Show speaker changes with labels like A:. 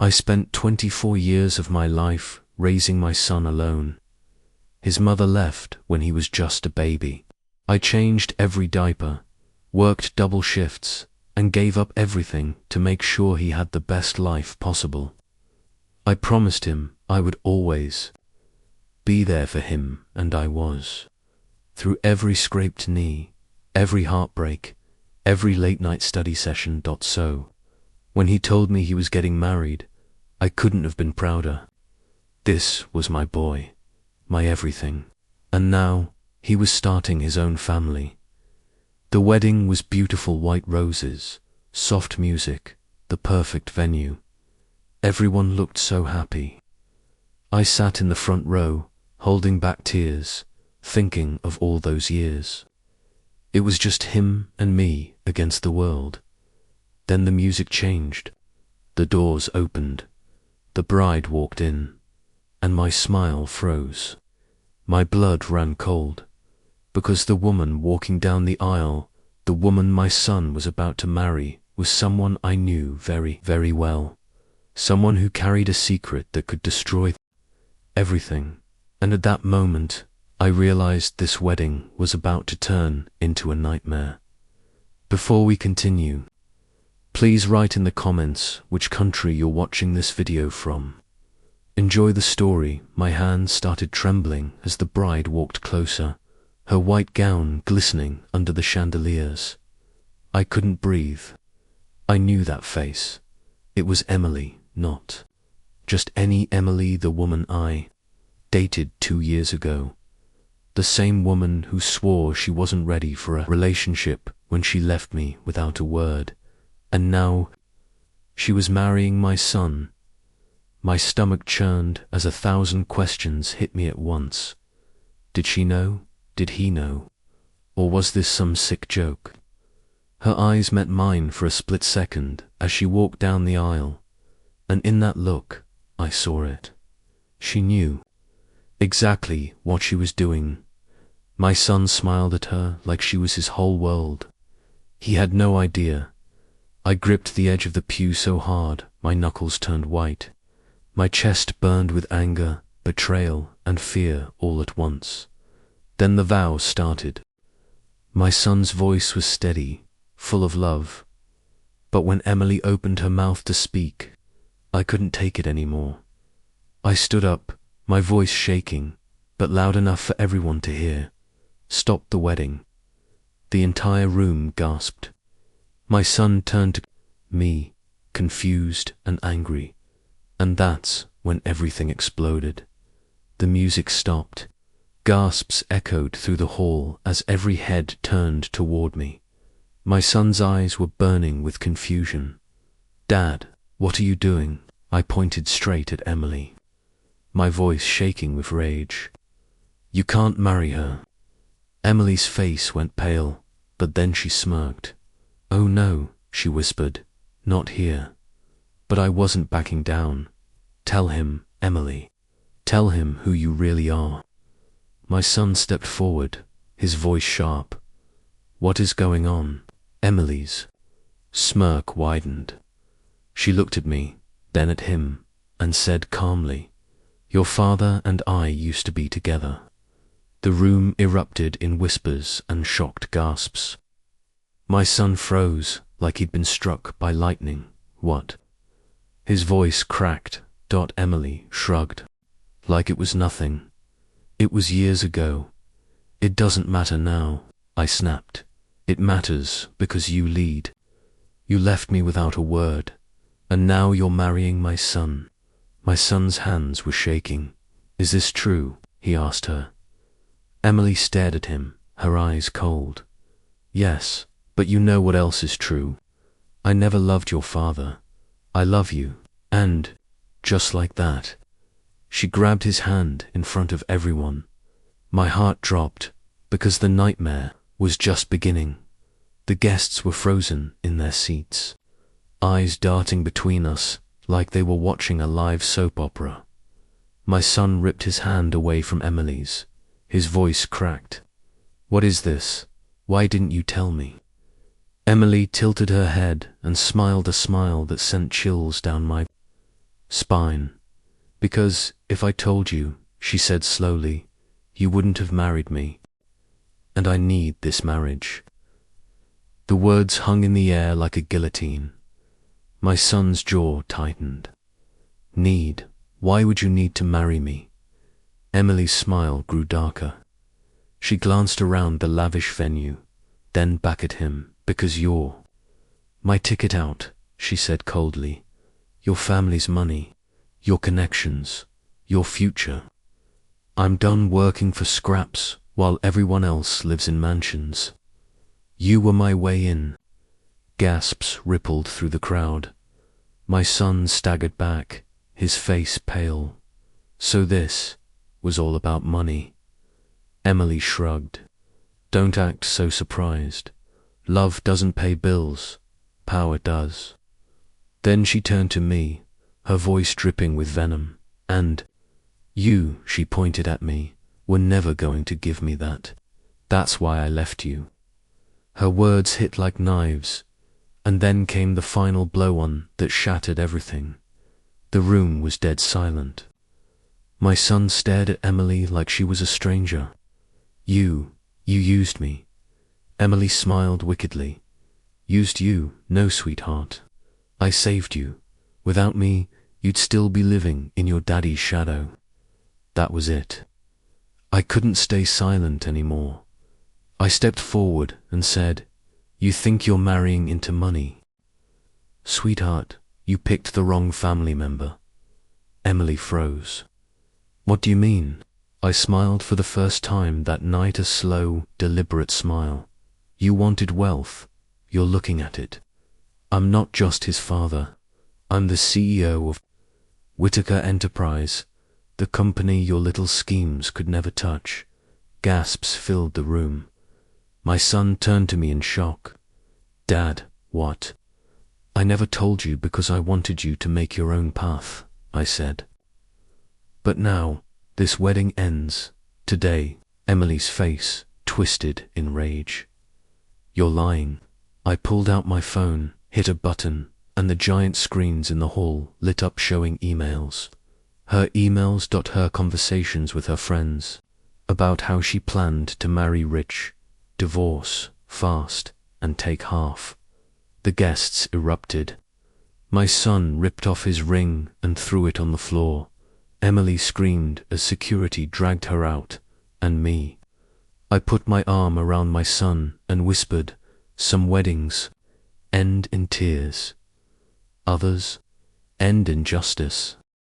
A: I spent 24 years of my life raising my son alone. His mother left when he was just a baby. I changed every diaper, worked double shifts, and gave up everything to make sure he had the best life possible. I promised him I would always be there for him, and I was. Through every scraped knee, every heartbreak, every late-night study session. So, when he told me he was getting married, I couldn't have been prouder. This was my boy, my everything. And now, he was starting his own family. The wedding was beautiful white roses, soft music, the perfect venue. Everyone looked so happy. I sat in the front row, holding back tears, thinking of all those years. It was just him and me against the world. Then the music changed. The doors opened. The bride walked in, and my smile froze. My blood ran cold, because the woman walking down the aisle, the woman my son was about to marry, was someone I knew very, very well. Someone who carried a secret that could destroy everything. And at that moment, I realized this wedding was about to turn into a nightmare. Before we continue, please write in the comments which country you're watching this video from. Enjoy the story. My hands started trembling as the bride walked closer, her white gown glistening under the chandeliers. I couldn't breathe. I knew that face. It was Emily, not just any Emily, the woman I dated 2 years ago. The same woman who swore she wasn't ready for a relationship when she left me without a word. And now, she was marrying my son. My stomach churned as 1,000 questions hit me at once. Did she know? Did he know? Or was this some sick joke? Her eyes met mine for a split second as she walked down the aisle, and in that look, I saw it. She knew exactly what she was doing. My son smiled at her like she was his whole world. He had no idea. I gripped the edge of the pew so hard, my knuckles turned white. My chest burned with anger, betrayal, and fear all at once. Then the vow started. My son's voice was steady, full of love. But when Emily opened her mouth to speak, I couldn't take it anymore. I stood up, my voice shaking, but loud enough for everyone to hear. Stop the wedding. The entire room gasped. My son turned to me, confused and angry, and that's when everything exploded. The music stopped. Gasps echoed through the hall as every head turned toward me. My son's eyes were burning with confusion. "Dad, what are you doing?" I pointed straight at Emily, my voice shaking with rage. "You can't marry her." Emily's face went pale, but then she smirked. "Oh no," she whispered, "not here." But I wasn't backing down. "Tell him, Emily. Tell him who you really are." My son stepped forward, his voice sharp. "What is going on?" Emily's smirk widened. She looked at me, then at him, and said calmly, "Your father and I used to be together." The room erupted in whispers and shocked gasps. My son froze like he'd been struck by lightning. "What?" His voice cracked. Emily shrugged, like it was nothing. "It was years ago. It doesn't matter now," I snapped. "It matters because you lead. You left me without a word, and now you're marrying my son." My son's hands were shaking. "Is this true?" he asked her. Emily stared at him, her eyes cold. "Yes, but you know what else is true. I never loved your father. I love you." And, just like that, she grabbed his hand in front of everyone. My heart dropped, because the nightmare was just beginning. The guests were frozen in their seats, eyes darting between us like they were watching a live soap opera. My son ripped his hand away from Emily's. His voice cracked. "What is this? Why didn't you tell me?" Emily tilted her head and smiled a smile that sent chills down my spine. Because if I told you, she said slowly, you wouldn't have married me. And I need this marriage. The words hung in the air like a guillotine. My son's jaw tightened. Need? Why would you need to marry me? Emily's smile grew darker. She glanced around the lavish venue, then back at him. Because you're my ticket out, she said coldly. Your family's money, your connections, your future. I'm done working for scraps while everyone else lives in mansions. You were my way in. Gasps rippled through the crowd. My son staggered back, his face pale. So this was all about money. Emily shrugged. Don't act so surprised. Love doesn't pay bills, power does. Then she turned to me, her voice dripping with venom. And you, she pointed at me, were never going to give me that. That's why I left you. Her words hit like knives, and then came the final blow-on that shattered everything. The room was dead silent. My son stared at Emily like she was a stranger. You used me. Emily smiled wickedly. Used you? No, sweetheart. I saved you. Without me, you'd still be living in your daddy's shadow. That was it. I couldn't stay silent anymore. I stepped forward and said, You think you're marrying into money? Sweetheart, you picked the wrong family member. Emily froze. What do you mean? I smiled for the first time that night, a slow, deliberate smile. You wanted wealth. You're looking at it. I'm not just his father. I'm the CEO of Whitaker Enterprise, the company your little schemes could never touch. Gasps filled the room. My son turned to me in shock. Dad, what? I never told you because I wanted you to make your own path, I said. But now, this wedding ends. Today. Emily's face twisted in rage. You're lying. I pulled out my phone, hit a button, and the giant screens in the hall lit up showing emails. Her emails. Her conversations with her friends about how she planned to marry rich, divorce fast, and take half. The guests erupted. My son ripped off his ring and threw it on the floor. Emily screamed as security dragged her out, and me. I put my arm around my son and whispered, Some weddings end in tears. Others end in justice.